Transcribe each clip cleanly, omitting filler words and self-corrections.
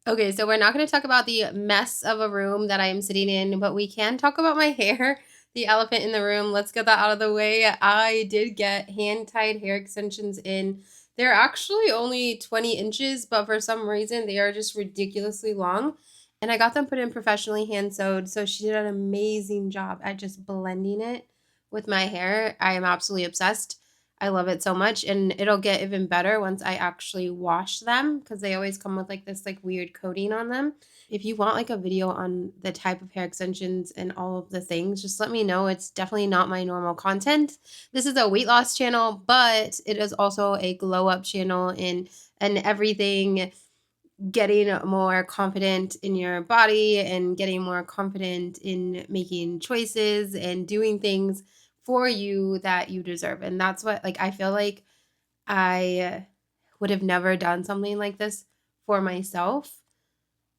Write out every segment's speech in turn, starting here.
Okay, so we're not going to talk about the mess of a room that I am sitting in, but we can talk about my hair, the elephant in the room. Let's get that out of the way. I did get hand-tied hair extensions in. They're actually only 20 inches, but for some reason they are just ridiculously long. And I got them put in professionally hand sewed, so she did an amazing job at just blending it with my hair. I am absolutely obsessed. I love it so much, and it'll get even better once I actually wash them because they always come with like this like weird coating on them. If you want like a video on the type of hair extensions and all of the things, just let me know. It's definitely not my normal content. This is a weight loss channel, but it is also a glow up channel and everything, getting more confident in your body and getting more confident in making choices and doing things for you that you deserve. And that's what, like, I feel like I would have never done something like this for myself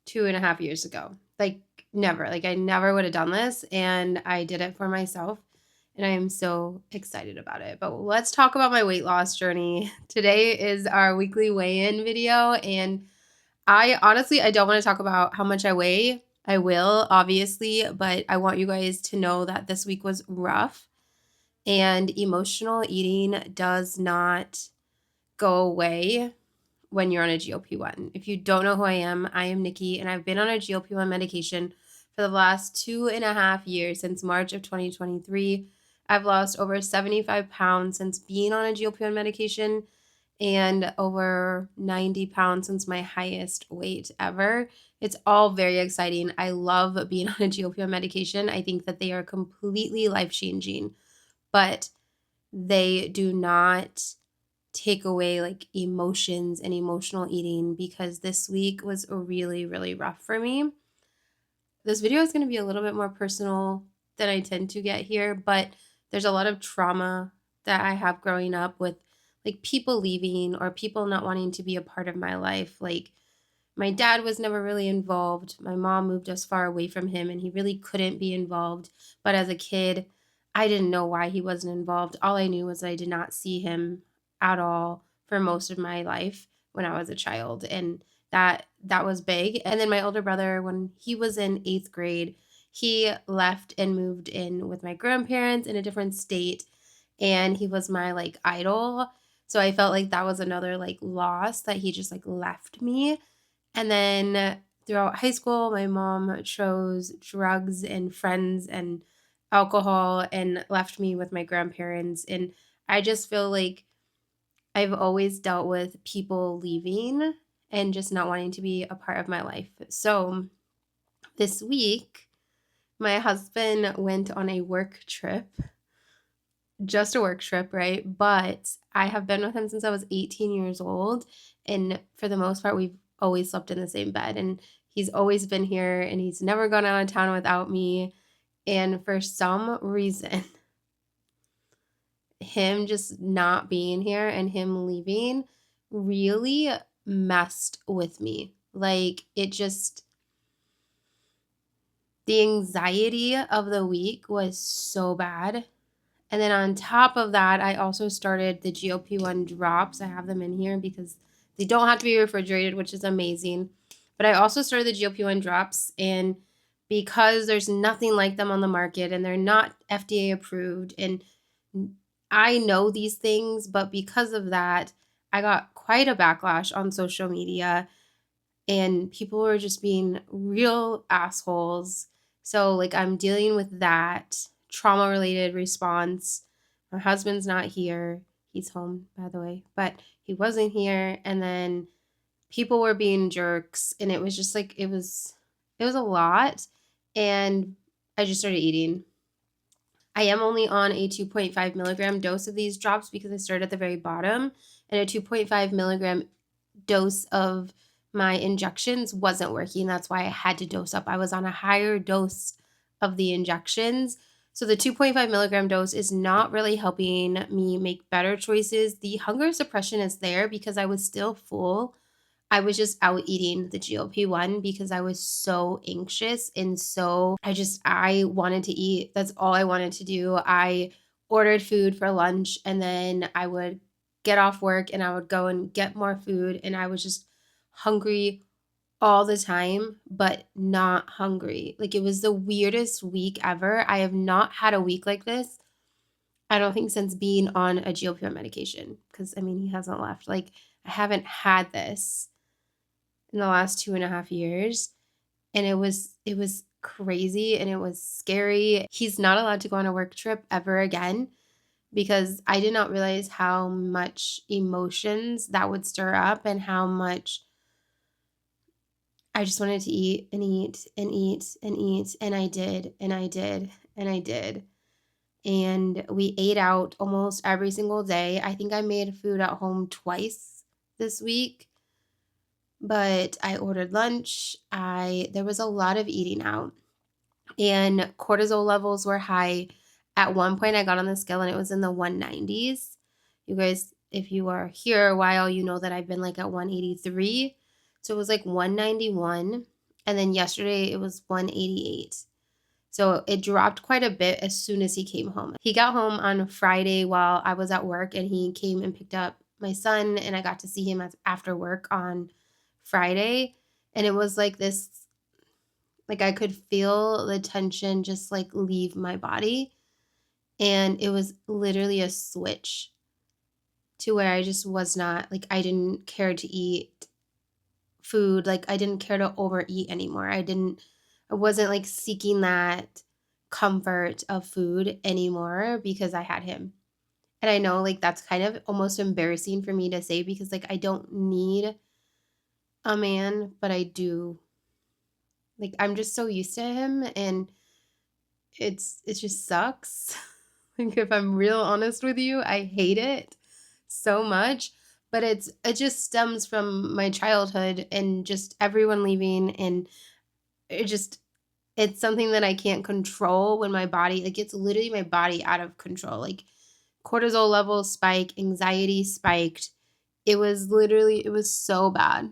2.5 years ago. Like, never. Like, I never would have done this. And I did it for myself. And I am so excited about it. But let's talk about my weight loss journey. Today is our weekly weigh in video. And I honestly, I don't want to talk about how much I weigh. I will, obviously, but I want you guys to know that this week was rough and emotional eating does not go away when you're on a GLP-1. If you don't know who I am Nikki, and I've been on a GLP-1 medication for the last 2.5 years since March of 2023. I've lost over 75 pounds since being on a GLP-1 medication and over 90 pounds since my highest weight ever. It's all very exciting. I love being on a GLP-1 medication. I think that they are completely life-changing, but they do not take away like emotions and emotional eating because this week was really, really rough for me. This video is going to be a little bit more personal than I tend to get here, but there's a lot of trauma that I have growing up with like people leaving or people not wanting to be a part of my life. Like my dad was never really involved. My mom moved us far away from him and he really couldn't be involved. But as a kid, I didn't know why he wasn't involved. All I knew was that I did not see him at all for most of my life when I was a child. And that was big. And then my older brother, when he was in 8th grade, he left and moved in with my grandparents in a different state. And he was my like idol. So I felt like that was another like loss that he just like left me. And then throughout high school, my mom chose drugs and friends and alcohol and left me with my grandparents. And I just feel like I've always dealt with people leaving and just not wanting to be a part of my life. So this week, my husband went on a work trip, just a work trip, right? But I have been with him since I was 18 years old. And for the most part, we've always slept in the same bed. And he's always been here and he's never gone out of town without me. And for some reason, him just not being here and him leaving really messed with me. Like it just, the anxiety of the week was so bad. And then on top of that, I also started the GLP-1 drops. I have them in here because they don't have to be refrigerated, which is amazing. But I also started the GLP-1 drops, and because there's nothing like them on the market and they're not FDA approved, and I know these things, but because of that, I got quite a backlash on social media and people were just being real assholes. So, like, I'm dealing with that trauma related response. My husband's not here. He's home, by the way, but he wasn't here. And then people were being jerks, and it was just like, it was a lot. And I just started eating. I am only on a 2.5 milligram dose of these drops because I started at the very bottom, and a 2.5 milligram dose of my injections wasn't working. That's why I had to dose up. I was on a higher dose of the injections. So the 2.5 milligram dose is not really helping me make better choices. The hunger suppression is there because I was still full. I was just out eating the GLP-1 because I was so anxious and so I wanted to eat. That's all I wanted to do. I ordered food for lunch and then I would get off work and I would go and get more food and I was just hungry all the time, but not hungry. Like, it was the weirdest week ever. I have not had a week like this, I don't think, since being on a GLP-1 medication, because, I mean, he hasn't left. Like, I haven't had this in the last 2.5 years, and it was crazy, and it was scary. He's not allowed to go on a work trip ever again because I did not realize how much emotions that would stir up and how much I just wanted to eat and eat and eat and eat, and I did, and I did, and I did. And we ate out almost every single day. I think I made food at home twice this week, but I ordered lunch. I There was a lot of eating out, and cortisol levels were high. At one point I got on the scale and it was in the 190s. You guys, if you are here a while, you know that I've been like at 183. So it was like 191, and then yesterday it was 188. So it dropped quite a bit as soon as he came home. He got home on Friday while I was at work, and he came and picked up my son, and I got to see him after work on Friday. And it was like this, like I could feel the tension just like leave my body. And it was literally a switch to where I just was not, like, I didn't care to eat food. Like, I didn't care to overeat anymore. I wasn't like seeking that comfort of food anymore because I had him. And I know, like, that's kind of almost embarrassing for me to say because, like, I don't need a man, but I do. Like, I'm just so used to him, and it just sucks. Like, if I'm real honest with you, I hate it so much, but it just stems from my childhood and just everyone leaving, and it just it's something that I can't control when my body, like, it's literally my body out of control. Like, cortisol levels spike, anxiety spiked. It was so bad.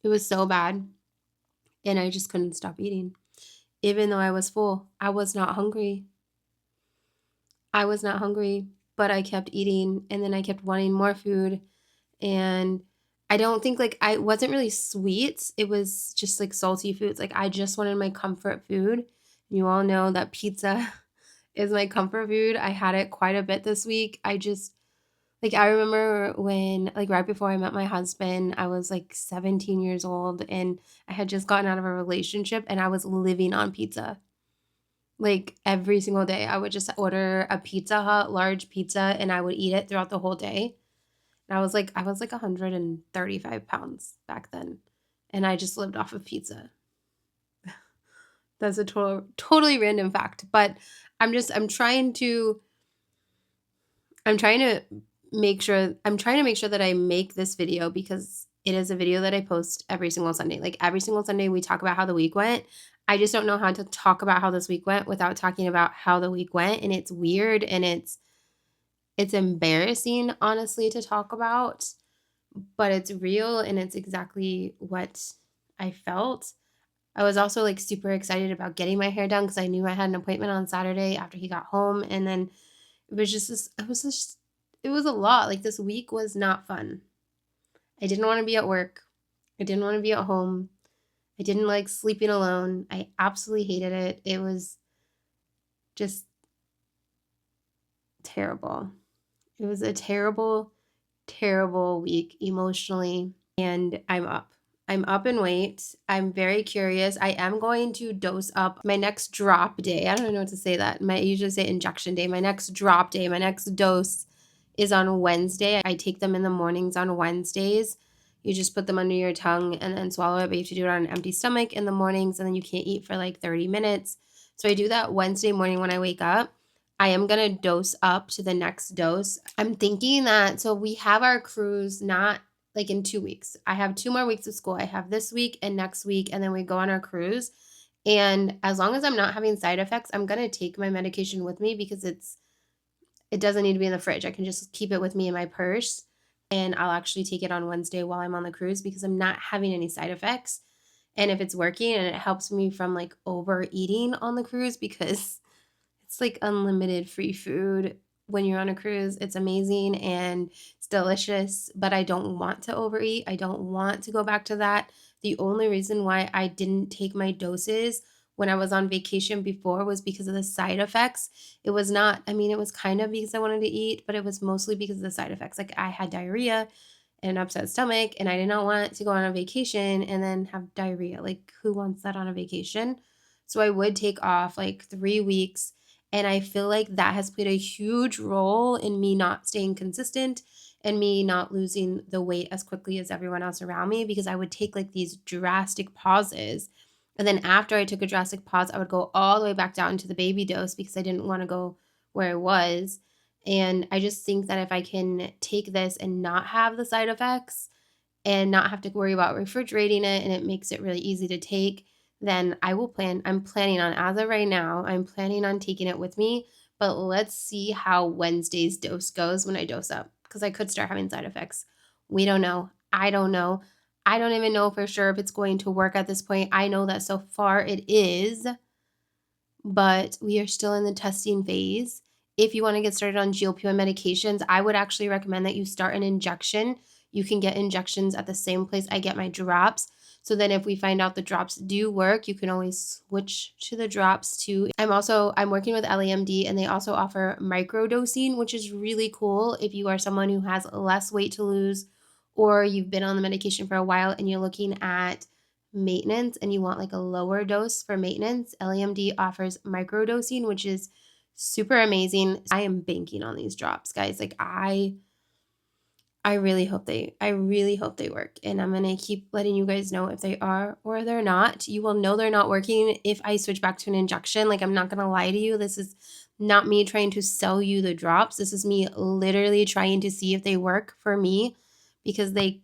It was so bad. And I just couldn't stop eating. Even though I was full, I was not hungry. I was not hungry, but I kept eating, and then I kept wanting more food. And I don't think, like, I wasn't really sweet. It was just like salty foods. Like, I just wanted my comfort food. You all know that pizza is my comfort food. I had it quite a bit this week. I just, like, I remember when, like, right before I met my husband, I was like 17 years old, and I had just gotten out of a relationship, and I was living on pizza. Like, every single day, I would just order a Pizza Hut large pizza, and I would eat it throughout the whole day. And I was like 135 pounds back then, and I just lived off of pizza. That's a totally random fact, but I'm trying to I'm trying to I'm trying to make sure that I make this video because it is a video that I post every single Sunday. Like, every single Sunday we talk about how the week went. I just don't know how to talk about how this week went without talking about how the week went, and it's weird, and it's embarrassing, honestly, to talk about, but it's real, and it's exactly what I felt. I was also, like, super excited about getting my hair done because I knew I had an appointment on Saturday after he got home, and then it was a lot. Like, this week was not fun. I didn't wanna be at work. I didn't wanna be at home. I didn't like sleeping alone. I absolutely hated it. It was just terrible. It was a terrible, terrible week emotionally, and I'm up. I'm up in weight. I'm very curious. I am going to dose up my next drop day. I don't even know what to say that. I usually say injection day. My next drop day, my next dose is on Wednesday. I take them in the mornings on Wednesdays. You just put them under your tongue and then swallow it, but you have to do it on an empty stomach in the mornings, and then you can't eat for like 30 minutes. So I do that Wednesday morning when I wake up. I am going to dose up to the next dose. I'm thinking that, so we have our cruise not like in 2 weeks. I have 2 more weeks of school. I have this week and next week, and then we go on our cruise. And as long as I'm not having side effects, I'm going to take my medication with me because it doesn't need to be in the fridge. I can just keep it with me in my purse, and I'll actually take it on Wednesday while I'm on the cruise because I'm not having any side effects. And if it's working, and it helps me from like overeating on the cruise because it's like unlimited free food when you're on a cruise. It's amazing and it's delicious, but I don't want to overeat. I don't want to go back to that. The only reason why I didn't take my doses when I was on vacation before was because of the side effects. It was not, I mean, it was kind of because I wanted to eat, but it was mostly because of the side effects. Like I had diarrhea and an upset stomach, and I did not want to go on a vacation and then have diarrhea. Like, who wants that on a vacation? So I would take off like 3 weeks. And I feel like that has played a huge role in me not staying consistent and me not losing the weight as quickly as everyone else around me, because I would take like these drastic pauses. And then after I took a drastic pause, I would go all the way back down to the baby dose because I didn't want to go where I was. And I just think that if I can take this and not have the side effects and not have to worry about refrigerating it, and it makes it really easy to take, then I'm planning on, as of right now, I'm planning on taking it with me. But let's see how Wednesday's dose goes when I dose up, because I could start having side effects. We don't know. I don't know. I don't even know for sure if it's going to work at this point. I know that so far it is, but we are still in the testing phase. If you want to get started on GLP-1 medications, I would actually recommend that you start an injection. You can get injections at the same place I get my drops. So then if we find out the drops do work, you can always switch to the drops too. I'm working with LAMD, and they also offer microdosing, which is really cool if you are someone who has less weight to lose, or you've been on the medication for a while and you're looking at maintenance and you want like a lower dose for maintenance. LAMD offers microdosing, which is super amazing. I am banking on these drops, guys. Like I really hope they work, and I'm going to keep letting you guys know if they are or they're not. You will know they're not working if I switch back to an injection. Like, I'm not going to lie to you. This is not me trying to sell you the drops. This is me literally trying to see if they work for me, because they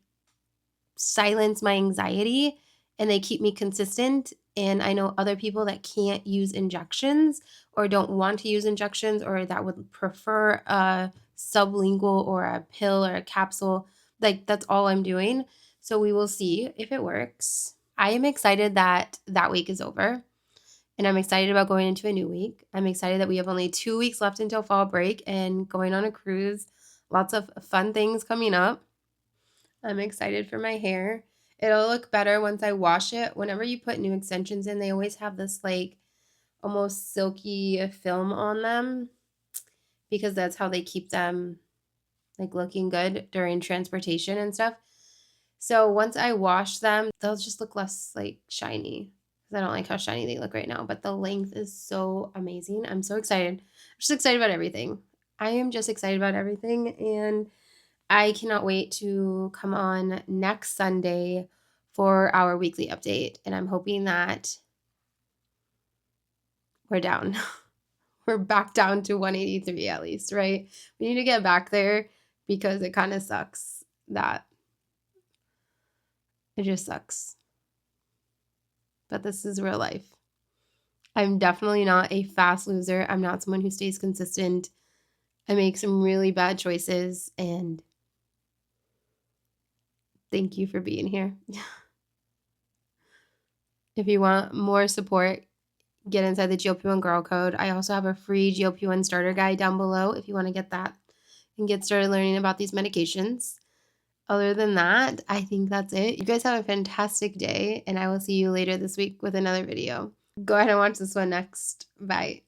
silence my anxiety and they keep me consistent. And I know other people that can't use injections or don't want to use injections, or that would prefer a sublingual or a pill or a capsule. Like, that's all I'm doing. So we will see if it works. I am excited that that week is over, and I'm excited about going into a new week. I'm excited that we have only 2 weeks left until fall break and going on a cruise. Lots of fun things coming up. I'm excited for my hair. It'll look better once I wash it. Whenever you put new extensions in, they always have this like almost silky film on them, because that's how they keep them like looking good during transportation and stuff. So once I wash them, they'll just look less like shiny, because I don't like how shiny they look right now. But the length is so amazing. I'm so excited. I'm just excited about everything. I am just excited about everything. And I cannot wait to come on next Sunday for our weekly update. And I'm hoping that we're down. We're back down to 183 at least, right? We need to get back there, because it kind of sucks that it just sucks. But this is real life. I'm definitely not a fast loser. I'm not someone who stays consistent. I make some really bad choices, and thank you for being here. If you want more support, get inside the GLP1 Girl Code. I also have a free GLP1 starter guide down below if you want to get that and get started learning about these medications. Other than that, I think that's it. You guys have a fantastic day, and I will see you later this week with another video. Go ahead and watch this one next. Bye.